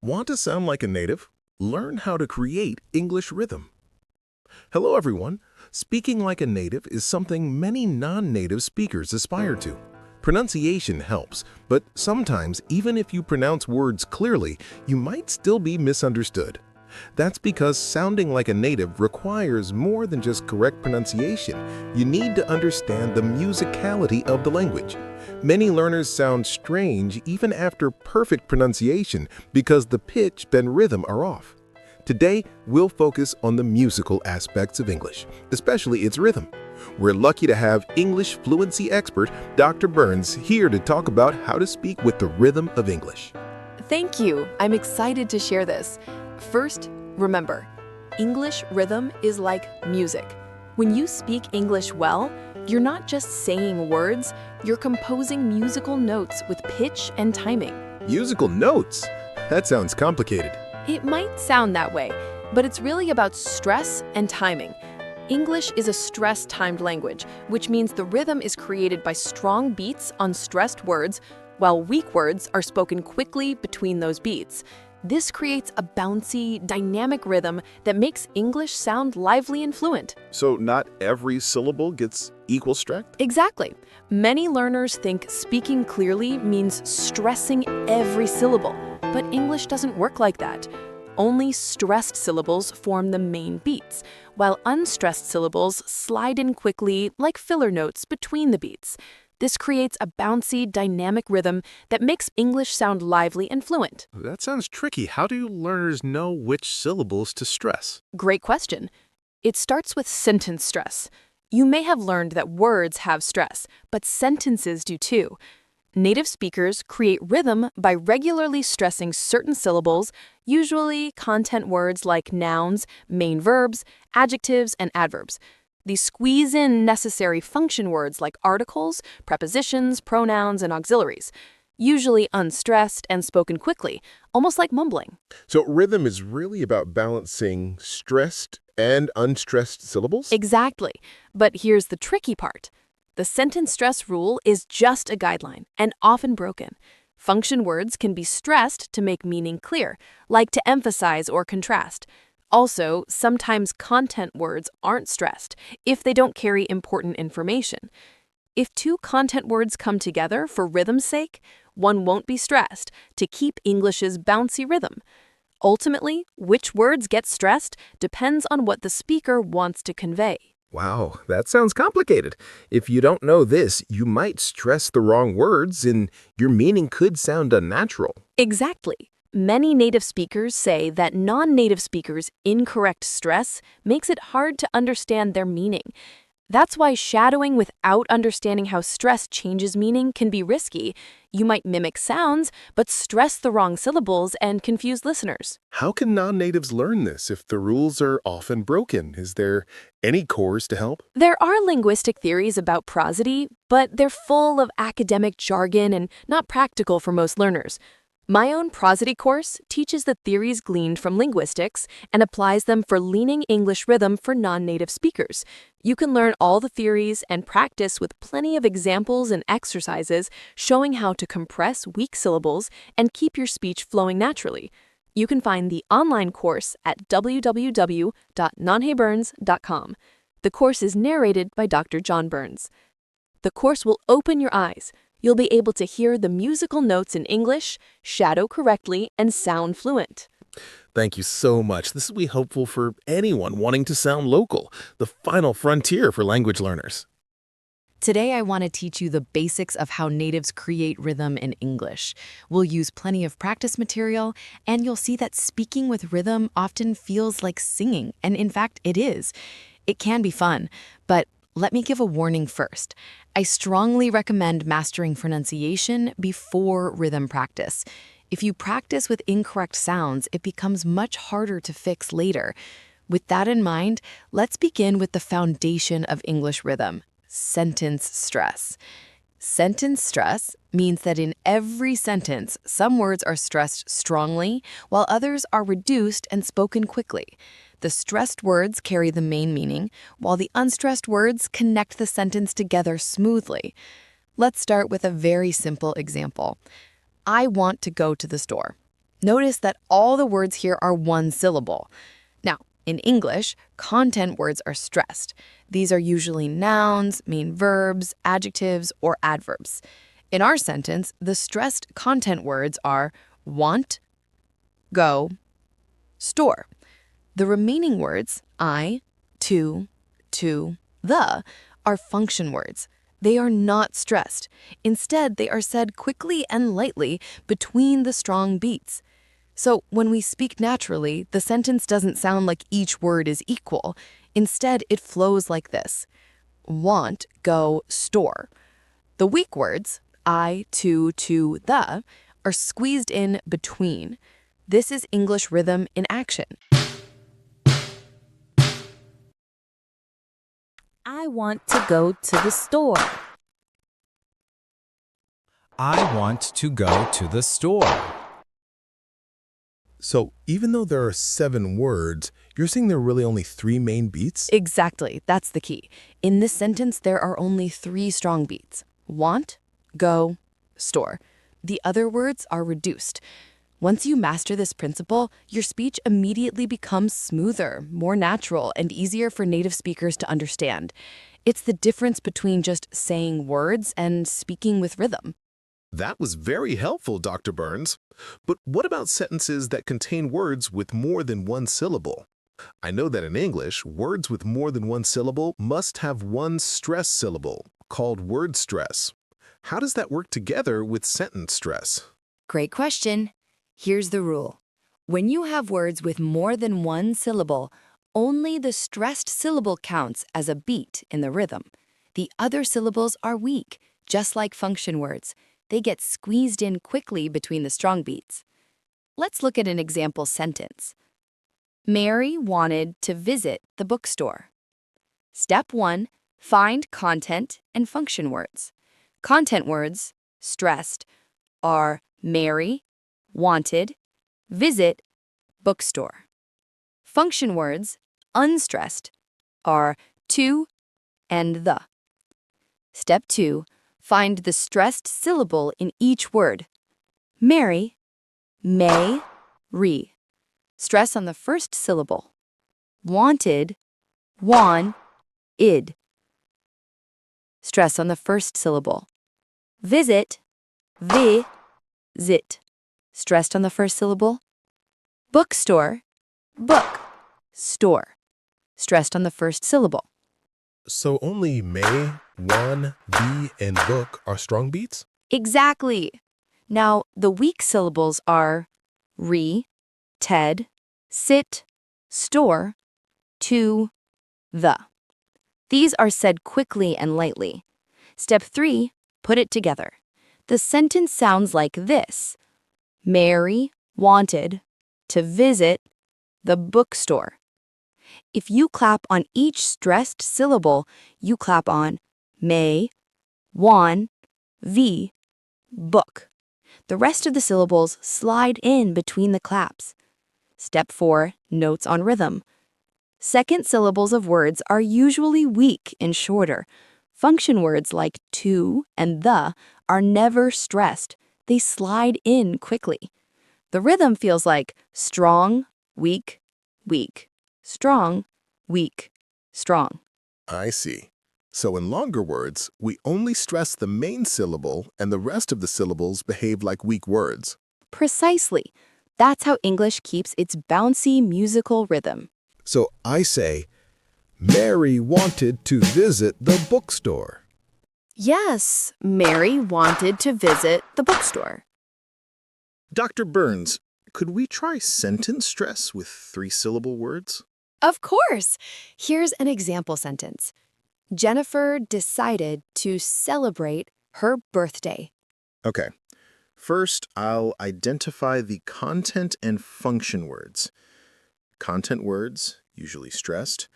Want to sound like a native? Learn how to create English rhythm. Hello, everyone. Speaking like a native is something many non-native speakers aspire to. Pronunciation helps, but sometimes, even if you pronounce words clearly, you might still be misunderstood. That's because sounding like a native requires more than just correct pronunciation. You need to understand the musicality of the language. Many learners sound strange even after perfect pronunciation because the pitch and rhythm are off. Today, we'll focus on the musical aspects of English, especially its rhythm. We're lucky to have English fluency expert Dr. Burns here to talk about how to speak with the rhythm of English. Thank you. I'm excited to share this. First, remember, English rhythm is like music. When you speak English well, you're not just saying words, you're composing musical notes with pitch and timing. Musical notes? That sounds complicated. It might sound that way, but it's really about stress and timing. English is a stress-timed language, which means the rhythm is created by strong beats on stressed words, while weak words are spoken quickly between those beats. This creates a bouncy, dynamic rhythm that makes English sound lively and fluent. So not every syllable gets equal strength? Exactly. Many learners think speaking clearly means stressing every syllable, but English doesn't work like that. Only stressed syllables form the main beats, while unstressed syllables slide in quickly like filler notes between the beats. This creates a bouncy, dynamic rhythm that makes English sound lively and fluent. That sounds tricky. How do learners know which syllables to stress? Great question. It starts with sentence stress. You may have learned that words have stress, but sentences do too. Native speakers create rhythm by regularly stressing certain syllables, usually content words like nouns, main verbs, adjectives, and adverbs. These squeeze in necessary function words like articles, prepositions, pronouns, and auxiliaries, usually unstressed and spoken quickly, almost like mumbling. So rhythm is really about balancing stressed and unstressed syllables? Exactly. But here's the tricky part. The sentence stress rule is just a guideline and often broken. Function words can be stressed to make meaning clear, like to emphasize or contrast. Also, sometimes content words aren't stressed if they don't carry important information. If two content words come together for rhythm's sake, one won't be stressed to keep English's bouncy rhythm. Ultimately, which words get stressed depends on what the speaker wants to convey. Wow, that sounds complicated. If you don't know this, you might stress the wrong words and your meaning could sound unnatural. Exactly. Many native speakers say that non-native speakers' incorrect stress makes it hard to understand their meaning. That's why shadowing without understanding how stress changes meaning can be risky. You might mimic sounds, but stress the wrong syllables and confuse listeners. How can non-natives learn this if the rules are often broken? Is there any course to help? There are linguistic theories about prosody, but they're full of academic jargon and not practical for most learners. My own prosody course teaches the theories gleaned from linguistics and applies them for leaning English rhythm for non-native speakers. You can learn all the theories and practice with plenty of examples and exercises showing how to compress weak syllables and keep your speech flowing naturally. You can find the online course at www.nanheburns.com. The course is narrated by Dr. John Burns. The course will open your eyes. You'll be able to hear the musical notes in English, shadow correctly, and sound fluent. Thank you so much. This will be helpful for anyone wanting to sound local, the final frontier for language learners. Today, I want to teach you the basics of how natives create rhythm in English. We'll use plenty of practice material, and you'll see that speaking with rhythm often feels like singing, and in fact, it is. It can be fun, but let me give a warning first. I strongly recommend mastering pronunciation before rhythm practice. If you practice with incorrect sounds, it becomes much harder to fix later. With that in mind, let's begin with the foundation of English rhythm, sentence stress. Sentence stress means that in every sentence, some words are stressed strongly, while others are reduced and spoken quickly. The stressed words carry the main meaning, while the unstressed words connect the sentence together smoothly. Let's start with a very simple example. I want to go to the store. Notice that all the words here are one syllable. Now, in English, content words are stressed. These are usually nouns, main verbs, adjectives, or adverbs. In our sentence, the stressed content words are want, go, store. The remaining words, I, to, the, are function words. They are not stressed. Instead, they are said quickly and lightly between the strong beats. So when we speak naturally, the sentence doesn't sound like each word is equal. Instead, it flows like this. Want, go, store. The weak words, I, to, the, are squeezed in between. This is English rhythm in action. I want to go to the store. I want to go to the store. So even though there are 7 words, you're saying there are really only 3 main beats? Exactly, that's the key. In this sentence, there are only 3 strong beats. Want, go, store. The other words are reduced. Once you master this principle, your speech immediately becomes smoother, more natural, and easier for native speakers to understand. It's the difference between just saying words and speaking with rhythm. That was very helpful, Dr. Burns. But what about sentences that contain words with more than one syllable? I know that in English, words with more than one syllable must have one stress syllable, called word stress. How does that work together with sentence stress? Great question. Here's the rule. When you have words with more than one syllable, only the stressed syllable counts as a beat in the rhythm. The other syllables are weak, just like function words. They get squeezed in quickly between the strong beats. Let's look at an example sentence. Mary wanted to visit the bookstore. Step 1, find content and function words. Content words, stressed, are Mary, wanted, visit, bookstore. Function words, unstressed, are to and the. Step 2, find the stressed syllable in each word. Mary, may, re. Stress on the first syllable. Wanted, wan, id. Stress on the first syllable. Visit, vi, zit. Stressed on the first syllable. Bookstore, book, store. Stressed on the first syllable. So only may, wan, be, and book are strong beats? Exactly. Now, the weak syllables are re, ted, sit, store, to, the. These are said quickly and lightly. Step 3, put it together. The sentence sounds like this. Mary wanted to visit the bookstore. If you clap on each stressed syllable, you clap on may, wan, v, book. The rest of the syllables slide in between the claps. Step 4, notes on rhythm. Second syllables of words are usually weak and shorter. Function words like to and the are never stressed. They slide in quickly. The rhythm feels like strong, weak, weak, strong, weak, strong. I see. So in longer words, we only stress the main syllable and the rest of the syllables behave like weak words. Precisely. That's how English keeps its bouncy musical rhythm. So I say, Mary wanted to visit the bookstore. Yes, Mary wanted to visit the bookstore. Dr. Burns, could we try sentence stress with 3-syllable words? Of course. Here's an example sentence. Jennifer decided to celebrate her birthday. Okay. First, I'll identify the content and function words. Content words, usually stressed.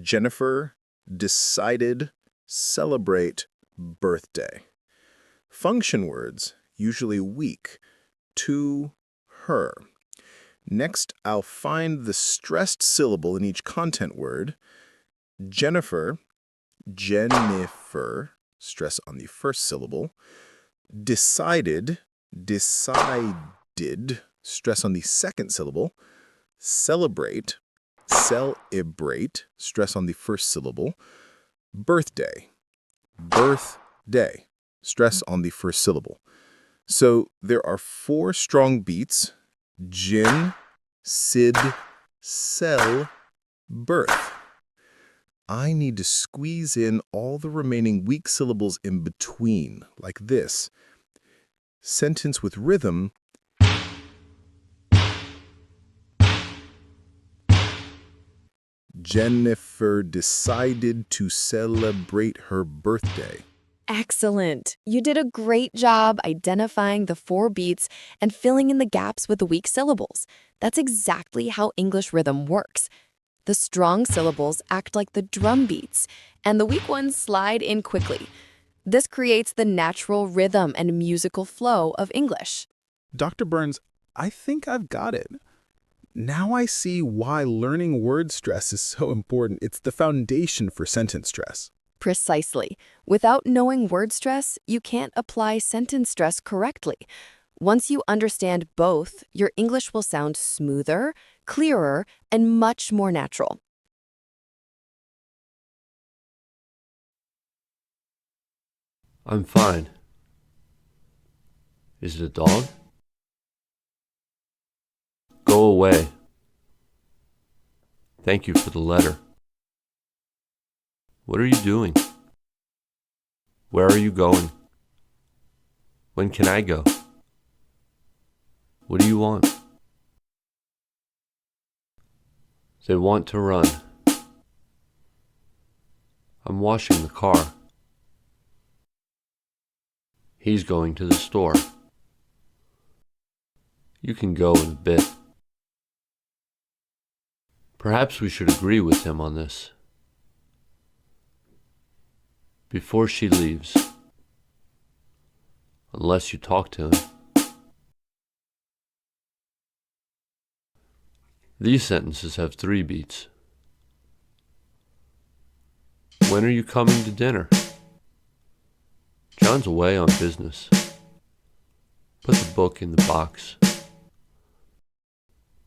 Jennifer decided celebrate birthday. Function words, usually weak. To her. Next, I'll find the stressed syllable in each content word. Jennifer, stress on the first syllable. Decided, stress on the second syllable. Celebrate, celebrate, stress on the first syllable. Birthday, birthday, stress on the first syllable. So there are 4 strong beats: gin, sid, sell, birth. I need to squeeze in all the remaining weak syllables in between, like this. Sentence with rhythm. Jennifer decided to celebrate her birthday. Excellent. You did a great job identifying the 4 beats and filling in the gaps with the weak syllables. That's exactly how English rhythm works. The strong syllables act like the drum beats, and the weak ones slide in quickly. This creates the natural rhythm and musical flow of English. Dr. Burns, I think I've got it. Now I see why learning word stress is so important. It's the foundation for sentence stress. Precisely. Without knowing word stress, you can't apply sentence stress correctly. Once you understand both, your English will sound smoother, clearer, and much more natural. I'm fine. Is it a dog? Go away. Thank you for the letter. What are you doing? Where are you going? When can I go? What do you want? They want to run. I'm washing the car. He's going to the store. You can go in a bit. Perhaps we should agree with him on this. Before she leaves. Unless you talk to him. These sentences have 3 beats. When are you coming to dinner? John's away on business. Put the book in the box.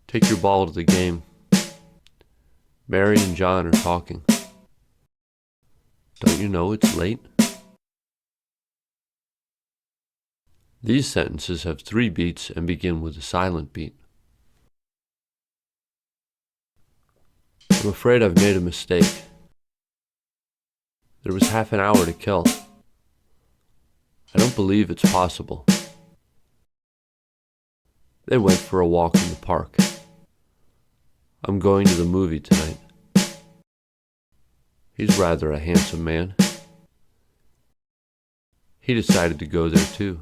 Take your ball to the game. Mary and John are talking. Don't you know it's late? These sentences have 3 beats and begin with a silent beat. I'm afraid I've made a mistake. There was half an hour to kill. I don't believe it's possible. They went for a walk in the park. I'm going to the movie tonight. He's rather a handsome man. He decided to go there too.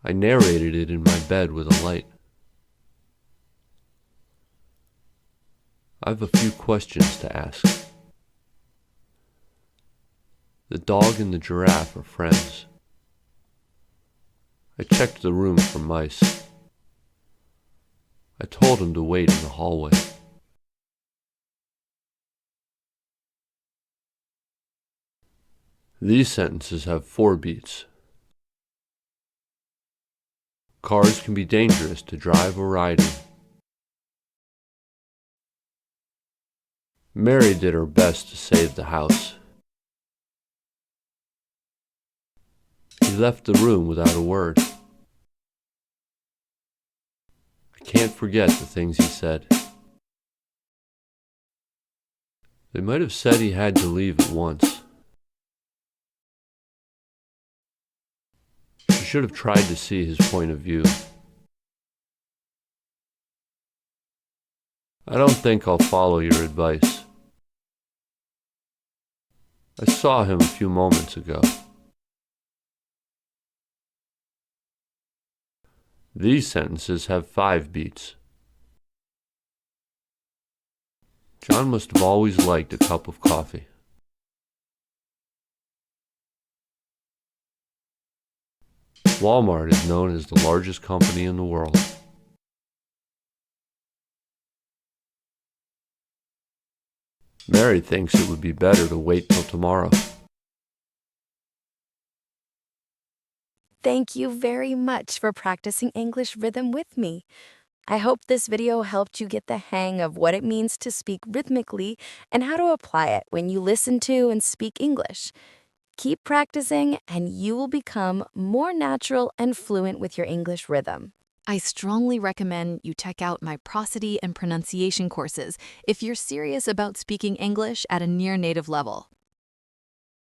I narrated it in my bed with a light. I've a few questions to ask. The dog and the giraffe are friends. I checked the room for mice. I told him to wait in the hallway. These sentences have 4 beats. Cars can be dangerous to drive or ride in. Mary did her best to save the house. He left the room without a word. I can't forget the things he said. They might have said he had to leave at once. She should have tried to see his point of view. I don't think I'll follow your advice. I saw him a few moments ago. These sentences have 5 beats. John must have always liked a cup of coffee. Walmart is known as the largest company in the world. Mary thinks it would be better to wait till tomorrow. Thank you very much for practicing English rhythm with me. I hope this video helped you get the hang of what it means to speak rhythmically and how to apply it when you listen to and speak English. Keep practicing and you will become more natural and fluent with your English rhythm. I strongly recommend you check out my prosody and pronunciation courses if you're serious about speaking English at a near native level.